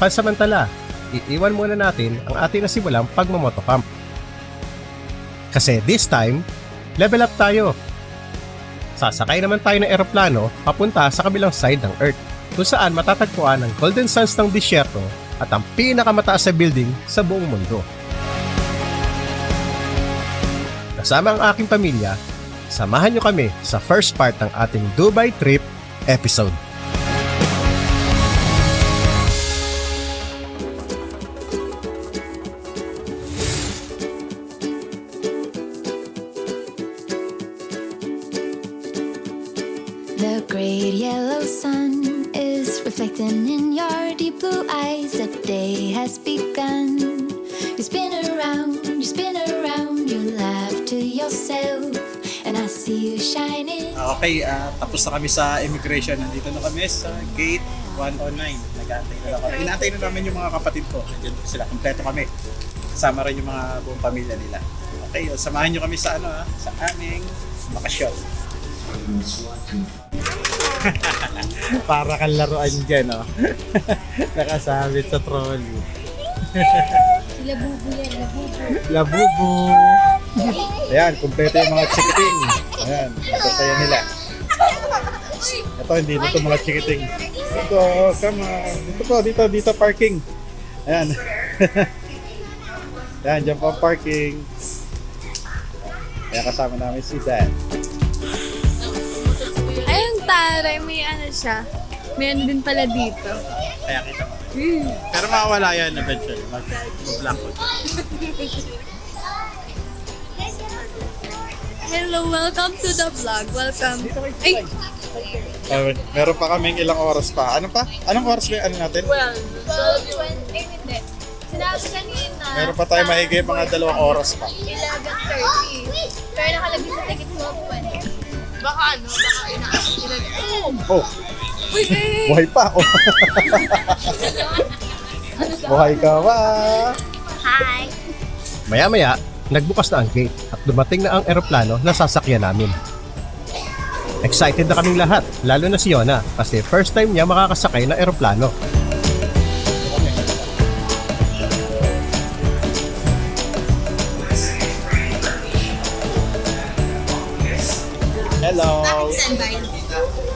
pansamantala, iiwan muna natin ang ating nasimulang pagmamotocamp. Kasi this time, level up tayo. Sasakay naman tayo ng eroplano papunta sa kabilang side ng Earth, kung saan matatagpuan ang Golden Sands ng disyerto at ang pinakamataas na building sa buong mundo. Kasama ang aking pamilya, samahan nyo kami sa first part ng ating Dubai trip episode. The great yellow sun is reflecting in your deep blue eyes. The day has begun. You spin around, you laugh to yourself, and I see you shining. Okay, tapos na kami sa immigration. Nandito na kami sa gate 109. Nag-aantay na lang kami. Inaantay na namin yung mga kapatid ko. Nandiyan sila, kompleto kami. Kasama rin yung mga buong pamilya nila. Okay, samahan nyo kami sa sa aming bakasyon. Para kang laruan dyan, oh. Nakasabit sa trolley. Labubu yan, labubu. Labubu! Ayan, kumpleto yung mga chikiting. Ayan, napatayan nila. Ito, hindi na ito mga chikiting. Ito, come on. Dito parking. Ayan. Ayan, dyan po ang parking. Ayan, kasama namin si Dan. Ayun, taray, may ano siya. May ano din pala dito. Kaya kita mo. Pero makawala yan eventually. Mag-block ko. Hello, welcome to the vlog. Welcome. Ay, Meron pa kaming ilang oras pa. Ano pa? Anong oras ba yung ano natin? 12, hindi. Sinabi kanina. Meron pa tayo mahigit mga 2 oras pa. 11:30. Pero nakalagay sa ticket mo 20. Baka Oh! Uy, Buhay pa! Oh. Buhay ka ba? Hi! Maya-maya, nagbukas na ang gate at dumating na ang eroplano na sasakyan namin. Excited na kaming lahat, lalo na si Yona kasi first time niya makakasakay ng eroplano. Hello!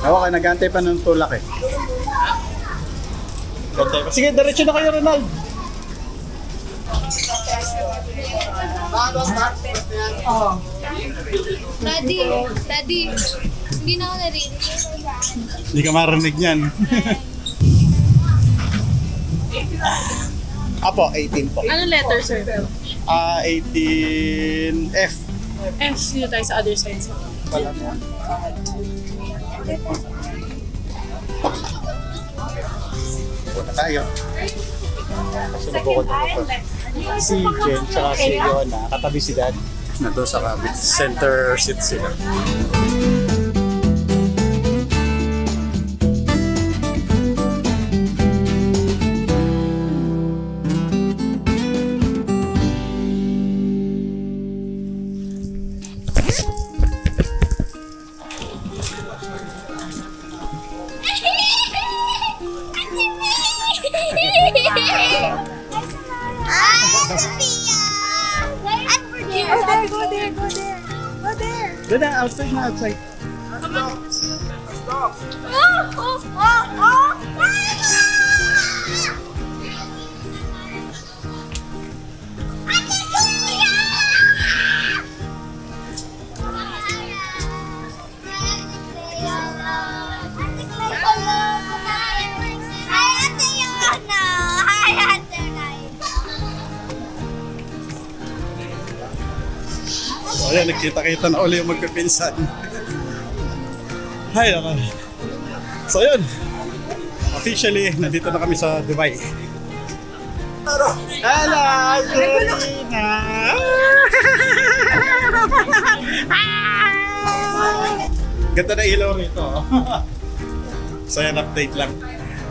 Okay, nag-antay pa ng tulak eh. Gantay pa. Sige, diretso na kayo, Ronald! Daddy, hindi na ako narinig. Hindi ka marinig niyan. Apo, 18 po. Anong letter, sir? 18F. F, dito tayo sa other side. Wala mo. Punta tayo. Sinubukod na ito. Si Jen tsaka si Yona, katabi si Dad. Nandun sa kabit. Center seat sila. Doon na, outside na, outside. So ayan, nagkita-kita na uli yung magpipinsan. Hay naman. So yun, officially, nandito na kami sa Dubai. Hello, Serena! Ganda na ilaw rito. So yan, update lang.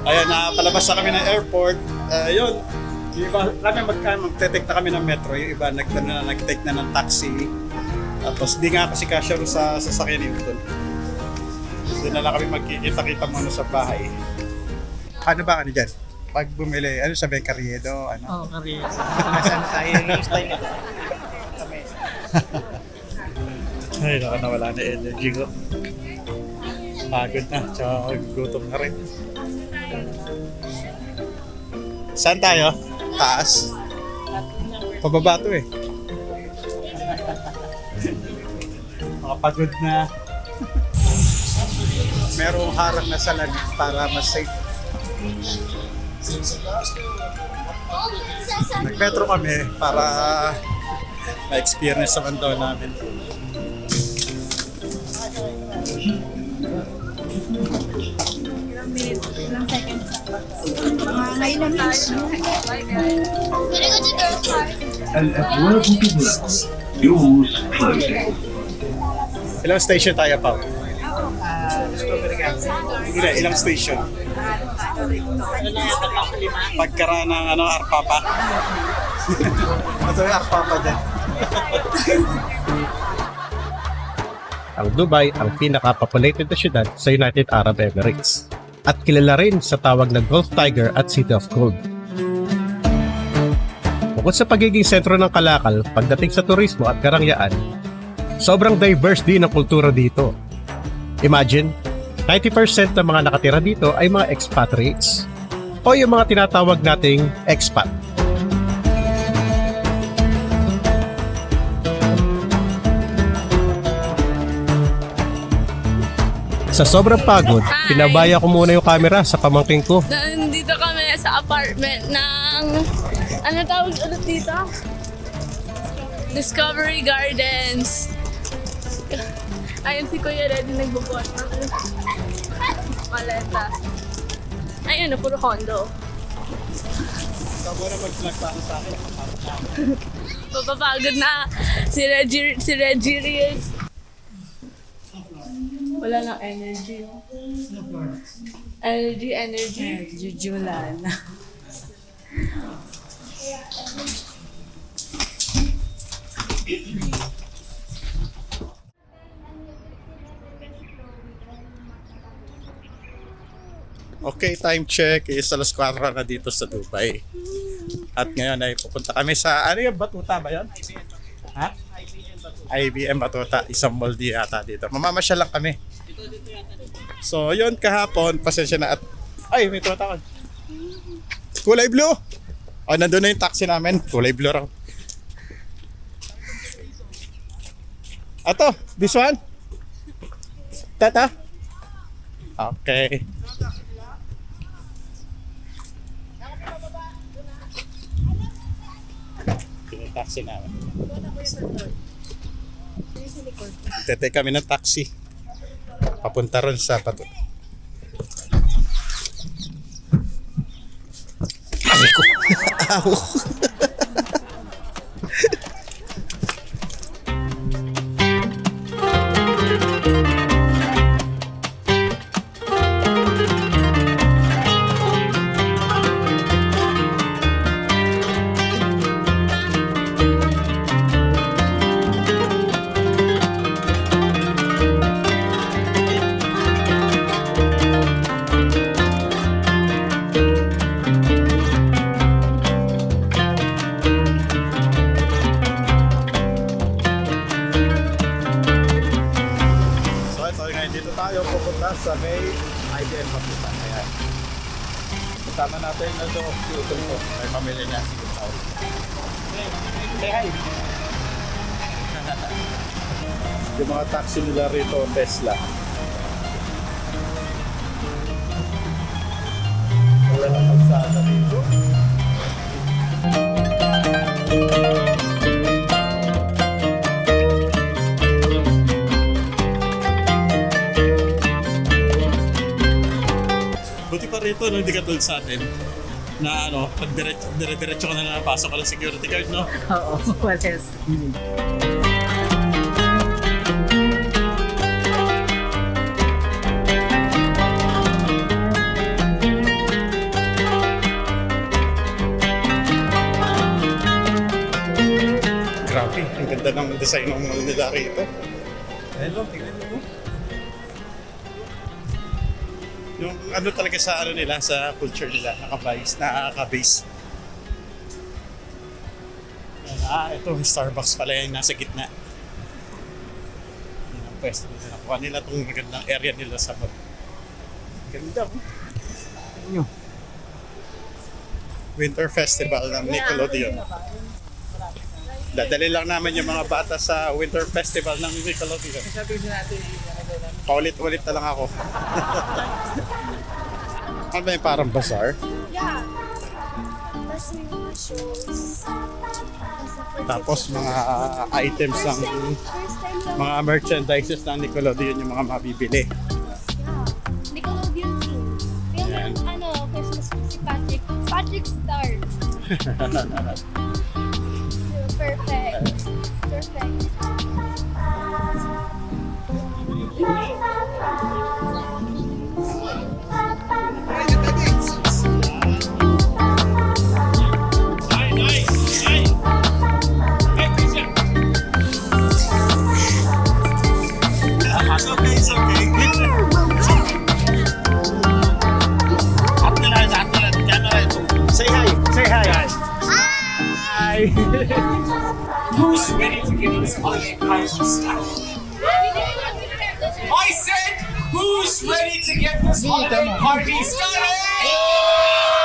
Ayan, palabas na kami ng airport. Yun, yung iba, magte-take na kami ng metro. Yung iba, nag-take na ng taxi. Tapos di nga kasi kasya sa sasakyan ni Udon. Doon na lang kami magkikita-kita muna sa bahay. Ano ba dyan? pag bumili, ano sabi, karyedo, ano? Oo, career. Nasaan tayo yung style nito? Kami. Ay, naka nawala na energy ko. Pagod na, tsaka gutom na rin. Saan tayo? Taas? Pababa to eh. Makapagod na. Merong harang na salamin para mas safe. Nag-metro kami para ma-experience naman daw namin. Can I go to girls' park? الأبواب تغلق. Doors closing. Ilang station tayo pa? Discovery ka. Ilang station? Ano na yung 5? Pagkaraan ng Arpapa. Ito yung Arpapa din. Ang Dubai ang pinaka-populated na syudad sa United Arab Emirates at kilala rin sa tawag na Gulf Tiger at City of Gold. Bukod sa pagiging sentro ng kalakal pagdating sa turismo at karangyaan, sobrang diverse din ang kultura dito. Imagine, 90% ng mga nakatira dito ay mga expatriates o yung mga tinatawag nating expat. Sa sobrang pagod, pinabaya ko muna yung camera sa pamangking ko. Nandito kami sa apartment ng... Ano tawag ulit dito? Discovery Gardens. Ayun si Kuya Reddy nagbubuhat ng maleta. Ayun, puro condo. Sabo na mag-vlog para sa akin. Papapagod na si Reggie Reyes. Wala lang energy. Energy. Jujulan. Okay, time check is alas 4 na dito sa Dubai. At ngayon ay pupunta kami sa, ano yung Batuta ba yun? Ha? IBM Batuta, isang mall di ata dito. Mamamasyal lang kami. So yun, kahapon, pasensya na at, ay may tumatawag. Kulay blue! O, nandun na yung taxi namin, kulay blue raw. Ato, this one? Tata? Okay. Yung taxi namin. Tetay kami ng taxi. Papunta ron sa Batuta. Ay ko. Aw. Dito tayo pupunta sa may IBM Batuta. Ayan. Kasama natin na ito, si Utong ko. May pamilya niya, si Utong. Say hi! Yung mga taxi nila rito, Tesla. Wala nang kalsada rito. Buti pa rito, no, hindi ka tulad sa atin na ano, pag dire-diretso ka na napasok ka ng security guard, no? Oo, walis. Grabe, ang ganda ng design ng mga nila rito. Hello, tingnan mo. Yung ano talaga sa ano nila, sa culture nila, nakaka-base. Ito, Starbucks pala yung nasa gitna. Yan ang pwesto nila. Nakuha nila itong magandang area nila sa bag. Ganda oh. Ano nyo? Winter Festival ng Nickelodeon. Dadali lang namin yung mga bata sa Winter Festival ng Nickelodeon. Paulit-ulit na lang ako. Ano ba yung parang bazaar? Yeah. Tapos may mga shows. Tapos mga items ng mga merchandises ng Nickelodeon yung mga mabibili. Nickelodeon team. Yung Yan. Christmas si Patrick. Patrick Star. Perfect. Perfect. It's okay. Say hi. Say hi. Hi. Who's ready to give us holiday party start? I said, who's ready to get this holiday party started?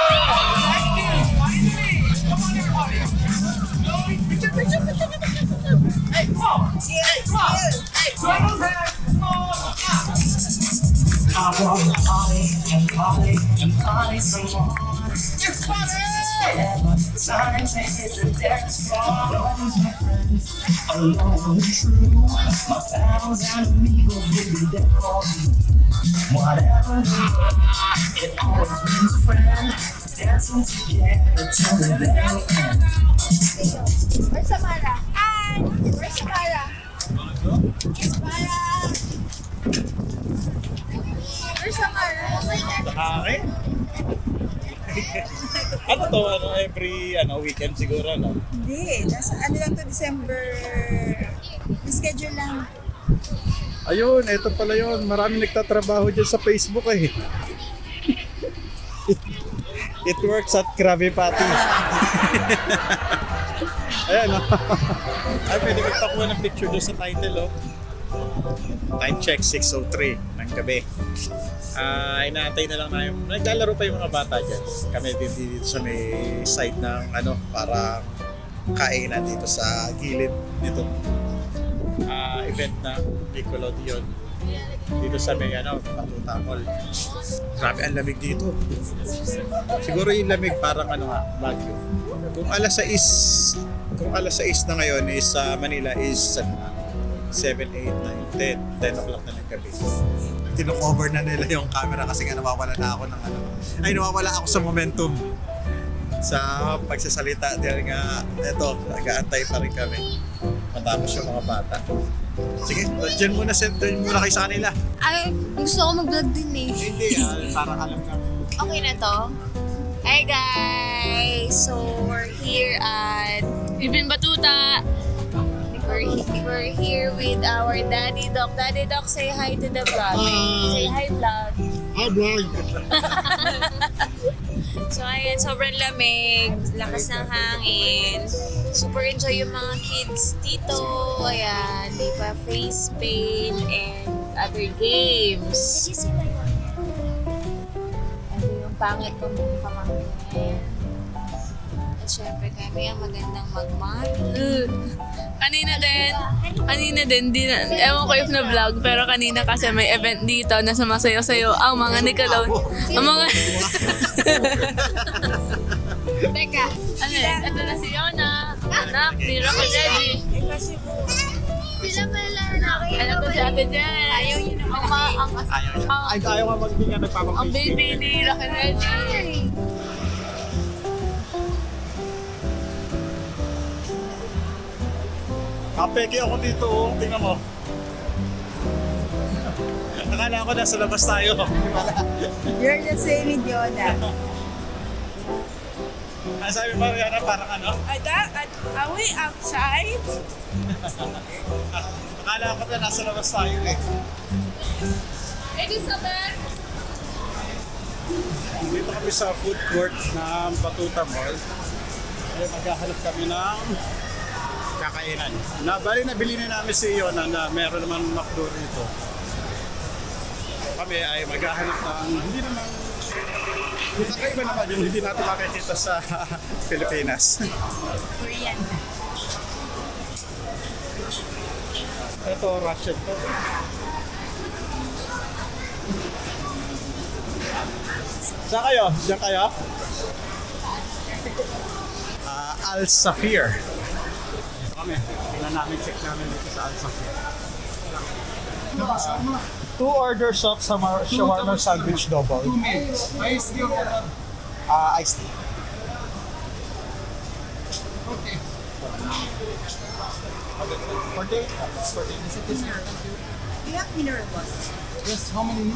Thank you. Finally. Come on, everybody. Hey, come on. Hey, come on. Hey, turn those hands. I want to party and party and party some more. It's party! Time to hit the dance floor. Always my friends, alone and true. My pals and amigos will be there for me. Whatever we do, it always means friend. Dancing together till the very end. Where's Samara? Hi! Where's Samara? Where's Samara? Where's Samara? Okay. Ano to? Every weekend siguro, no? Hindi, nasa lang to December. Schedule lang. Ayun, eto pala yun. Maraming nagtatrabaho dyan sa Facebook eh. It works at Krabby Patty. Ayan, oh. Ay, pwede magtakuha ng picture doon sa title, oh. Time check, 6:03 ng gabi. Inaantay na lang namin. Naglalaro pa yung mga bata dyan. Kami din dito sa may side ng parang kainan dito sa gilid dito. Event na Nickelodeon. Dito sa may Batuta Mall. Grabe ang lamig dito. Siguro yung lamig parang Baguio. Kung alas 6 na ngayon is Manila is 7, 8, 9, 10 o'clock na ng gabi. Tino-cover na nila yung camera kasi nga nawawala ako sa momentum sa pagsasalita dahil nga nag-aantay pa rin kami matapos yung mga bata. Sige, dyan muna kayo sa kanila. Ay, gusto ko mag-vlog din eh. Hindi, parang alam ka. Okay na to? Hi guys! So, we're here at Ibin Batuta. We're here with our Daddy Doc. Daddy Doc, say hi to the vlog. Say hi, vlog. Hi, vlog! So, ayan, sobrang lamig. Lakas ng hangin. Super enjoy yung mga kids dito. Ayan, di pa face paint and other games. Ito yung pangit kong pamangkin. At syempre kami ang magandang magmahal. Kanina din, ewan ko if na-vlog, pero kanina kasi may event dito na sumasayo-sayo ang mga Nickelodeon. Ang mga... Teka, Ito na si Yona, anak ni Rocky Reggie. sila pala na kayo. Ano to si Ate Jen? Ayaw yun naman. Ayaw nga magbigyan Ang baby ni Rocky Reggie. Kapeke ako dito, tingnan mo. Akala ko nasa labas tayo. You're the same with Yoda. Sabi mo Rihanna, parang Are we outside? Akala ko na nasa labas tayo eh. Elizabeth! Dito kami sa food court ng Batuta Mall. Kaya maghahanap kami ng kakainan. Nabili na namin si Yona na meron naman McDo rito. Kami ay maghahanap ng hindi naman kakaiba naman yung hindi natin makikita sa Pilipinas. Korean. Ito, Russian to. Saan kayo? Diyan kayo? Al Safir. Dito kami. Tingnan namin, check namin dito sa Al Safir. 2 orders of shawarma sandwich double. 2 meals. Iced tea or water? Iced tea. Okay. 40? 40. Is it this here? You have mineral water. Yes, how many?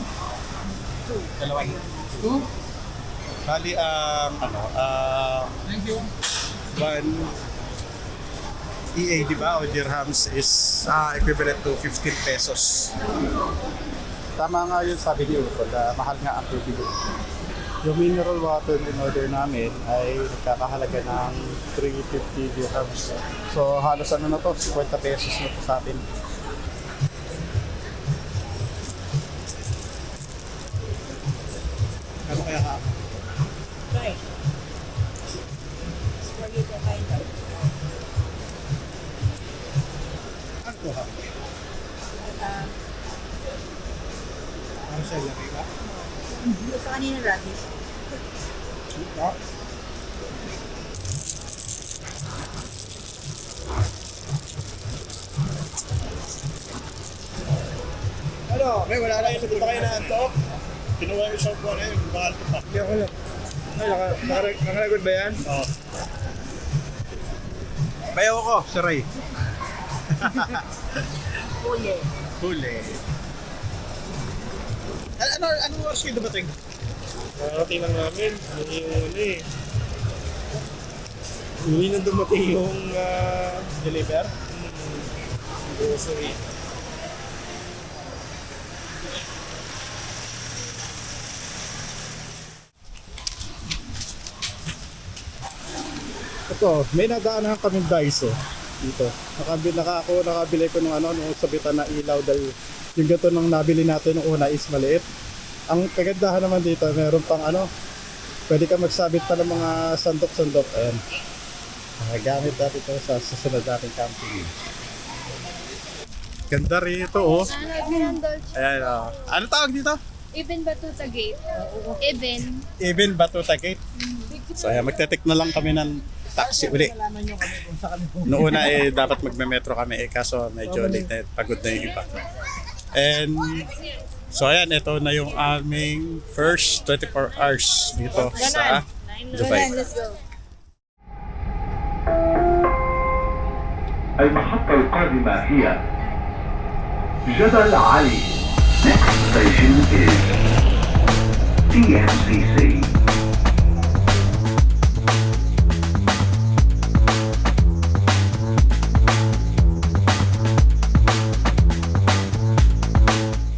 Dalawa. 2? Bali, Thank you. 1 EA, di ba, o dirhams is equivalent to 15 pesos. Tama nga yun sabi niyo, mahal nga ang tubig. Yung mineral water in order namin ay nagkakahalaga ng 350 dirhams. So halos ano na to, 50 pesos na to sa atin. Ano kaya ka? Right. Spaghetti kind of. Ano to ha? Ano sa laki ka? Sa kanina radish. Ano? May wala na yun. Hindi ba kayo na-antok? Kinuha yung shop ko na yun. Bakal ko pa. Hindi ako lang. Ay, nakaragod ba yan? Oo. Bayaw ko, si Ray. Huli. Huli. Ano oras kayo dumating? Nakarating lang namin. Hindi yung huli. Hindi na dumating yung Deliver? grocery. Ito, may nadaanan kaming Daiso dito. Nakabili ko ng nung sabitan na ilaw dahil yung gato nung nabili natin nung una is maliit. Ang kagandahan naman dito, meron pang pwede ka magsabit pa ng mga sandok-sandok. Ayan. Gamit natin ito sa susunod nating camping. Ganda rito, oh. Ayan, oh. Ano tawag dito? Ibn Batuta Gate. Ibn Batuta Gate. So, ayan, magte-take na lang kami ng taxi uli. Noong una dapat magme-metro kami kaso medyo late na pagod na yung iba. And so ayan, ito na yung aming first 24 hours dito sa Dubai. Let's go. المحطة القادمة هي جبل علي. Next station is TMCC.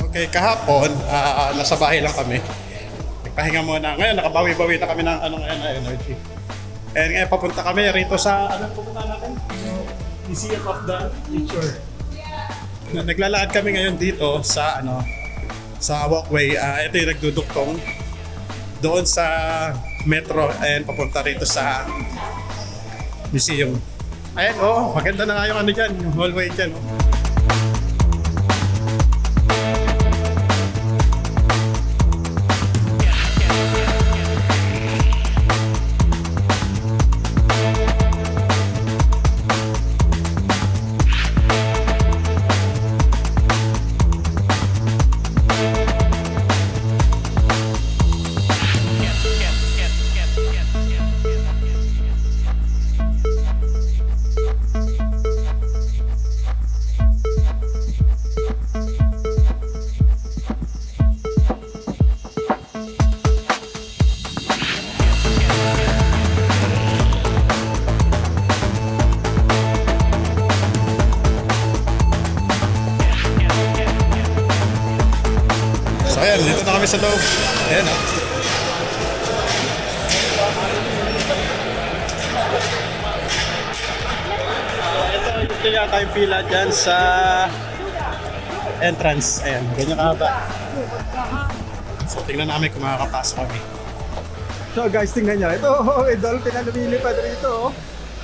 Okay, kahapon, nasa bahay lang kami. Nagpahinga muna. Ngayon, nakabawi-bawi na kami ng energy. And ngayon, papunta kami rito sa, pupunta natin? Museum of the Nature. Naglalakad kami ngayon dito sa, sa walkway. Ito yung nagduduktong doon sa metro and papunta rito sa museum. Ayan, maganda na nga yung dyan, yung hallway dyan. So ayan, dito na kami sa loob. Ayan, ito yata yung pila dyan sa entrance. Ayan, ganyan kahaba. So, tingnan namin kung makakapasok kami. So guys, tingnan nyo. Ito, may dolphin na lumilipad rito.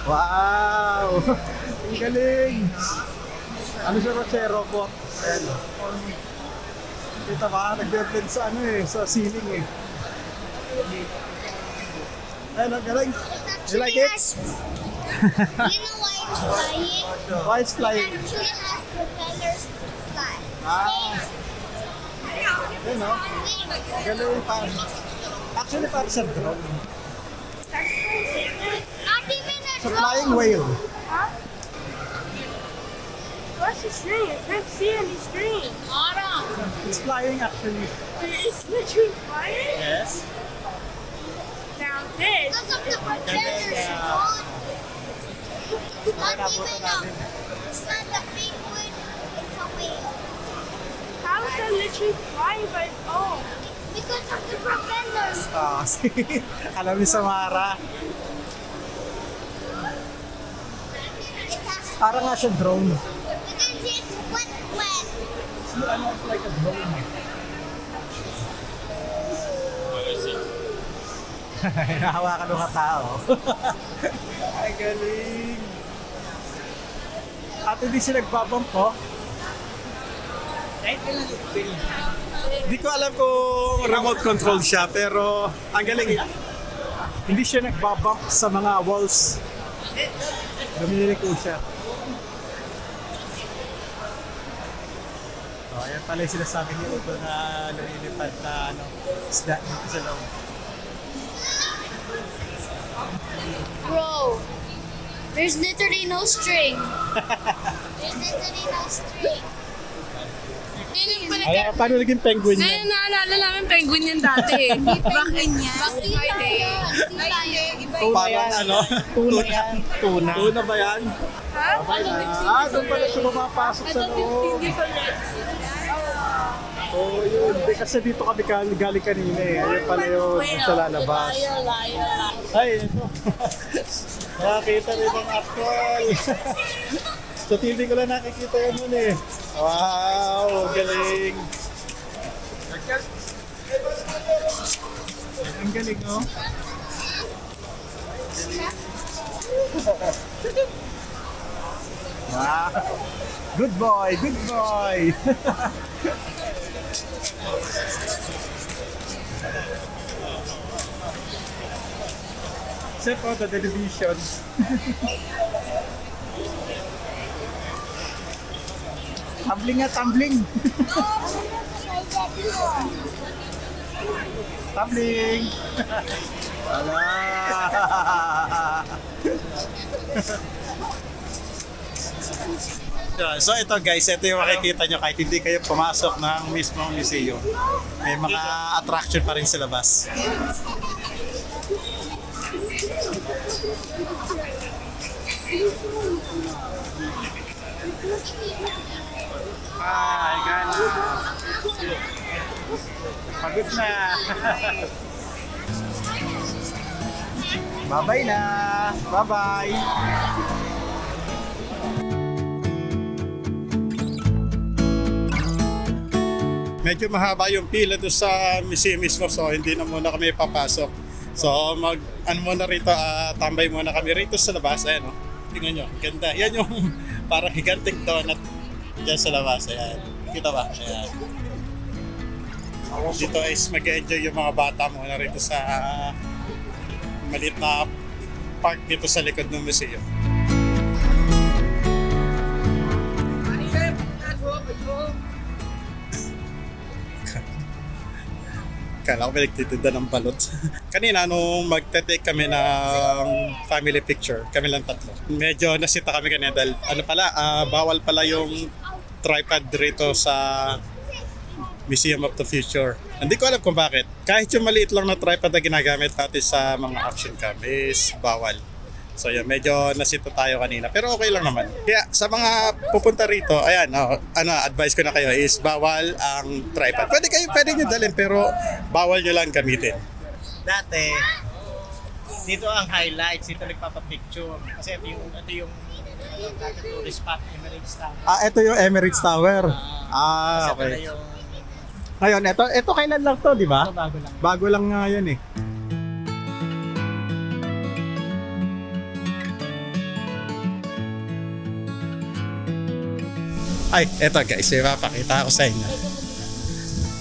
Wow! Ang galing! Ano siya, Rochero po? Ayan. Kita ba? Nag-blend sa sa ceiling eh. Ayan, ang galing. You like it? You know why it's flying? Why it's flying? It actually has propellers to fly. Ayan o. Galing pa. Actually, parang sa drone. Not even a Sa flying whale. What's the string? I can't see any string. It's flying actually. It's literally flying? Yes. Now this. Because of the propellers. It's not the penguin. It's a whale. How is that literally flying by its own? Because of the propellers. Alam ni Samara. It has Parang nga siya drone. because it's wet. Ano, it's like a drone. Hinahawakan ng mga tao. Ay, galing. At hindi siya nagbabump po. Hindi ko alam kung remote control siya, pero ang galing. Hindi siya nagbabump sa mga walls. Lumiliko siya. Oh, ayan pala yung sinasabi ni Uto na lumilipad na isda dito sa loob. Bro, there's literally no string. There's literally no string. Ayan, paano naging penguin Ngayon yan? naalala namin penguin yan dati. Bakit niya? Parang ano? Tuna yan. Tuna. Tuna ba yan? Ha? Doon pala siya pumapasok sa loob. Oh, yun. Hindi, kasi dito kami galing kanina eh. Ayun pala yun sa lalabas. Ay, ito. Nakakita rin ng actual. Sa TV ko lang nakikita yun nun eh. Wow, galing. Ang galing, oh. Wow. Good boy, good boy. Set po the television. Tumbling nga, tumbling. Tumbling. Ala. So ito guys, ito yung makikita nyo kahit hindi kayo pumasok ng mismong museum. May mga attraction pa rin sa labas. Hi, gana. Pagod na. Bye-bye na. Bye-bye. Medyo mahaba yung pila doon sa museum mismo, so hindi na muna kami papasok. So muna rito, tambay muna kami rito sa labas. Ayan o, tingnan nyo, ganda. Yan yung parang higanting donut dyan sa labas. Ayan, kita ba? Ayan. Dito is mag-enjoy yung mga bata muna rito sa maliit na park dito sa likod ng museum. Kala ko pinagtitinda ng balot. Kanina nung magte-take kami ng family picture, kami lang tatlo. Medyo nasita kami kanina dahil bawal pala yung tripod rito sa Museum of the Future. Hindi ko alam kung bakit. Kahit yung maliit lang na tripod na ginagamit natin sa mga action cam is bawal. So yun, medyo nasita tayo kanina. Pero okay lang naman. Kaya sa mga pupunta rito, ayan, advice ko na kayo is bawal ang tripod. Pwede nyo dalhin pero bawal nyo lang gamitin. Dati, Dito ang highlights, dito nagpapapicture. Kasi ito yung tourist spot, Emirates Tower. Ito yung Emirates Tower. Kasi Okay. pala yung Ngayon, ito kailan lang to, di ba? ito bago lang. Bago lang nga yan eh. Ay, eto guys, ipapakita ko sa inyo.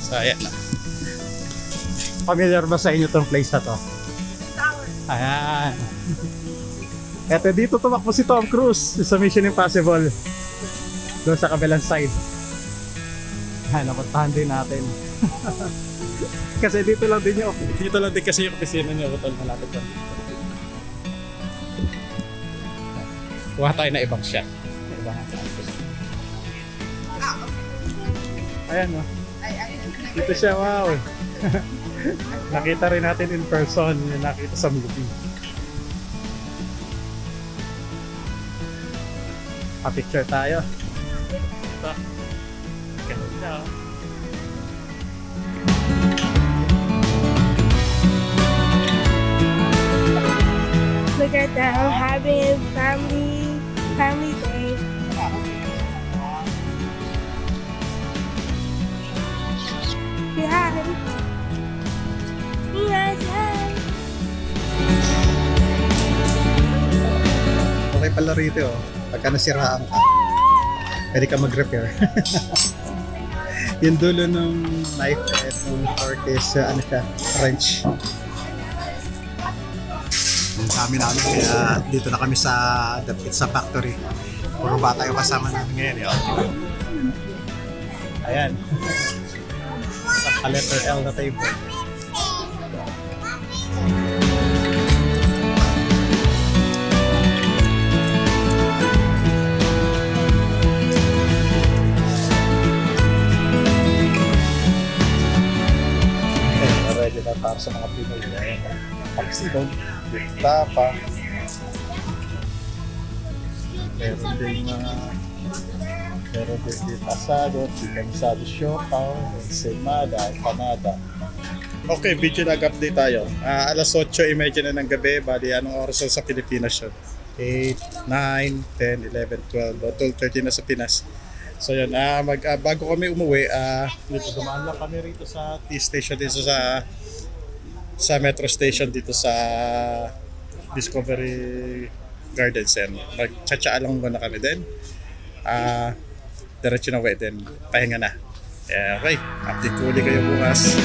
So, ayan. Familiar ba sa inyo tong place na to? Ayan. Eto, dito tumakbo si Tom Cruise sa Mission Impossible. Doon sa kabilang side. Ayan, napuntahan din natin. Kasi dito lang din kasi yung opisina niyo, hotel malapit lang. Kuha tayo na ibang shot. Ibang ayan o. Dito siya, wow. Nakita rin natin in person yung nakita sa movie. Pa-picture tayo. Ito. Ganda. Look at them having family day. Say hi. Yes, hi. Okay pala rito oh. Pagka nasiraan ka, pwede ka mag-repair. Yung dulo ng knife at yung fork is ano siya, wrench. Ang dami namin kaya dito na kami sa The Pizza Factory. Puro bata yung kasama namin ngayon. Ayan. Sa letter L na table. Ready na para sa mga Pinoy. Ayan. Paksidog, tapa. Meron din asado, chicken asado siopaw, ensaymada, empanada. Okay, video nag-update tayo. Alas 8:30 na ng gabi, bali anong oras sa Pilipinas yun? 8, 9, 10, 11, 12, o 12:30 na sa Pinas. So yun, bago kami umuwi, dito dumaan lang kami rito sa T-station dito sa metro station dito sa Discovery Gardens. And magtsatsa lang muna kami din. Diretso na uwi din. Pahinga na. Okay, update ko ulit kayo bukas.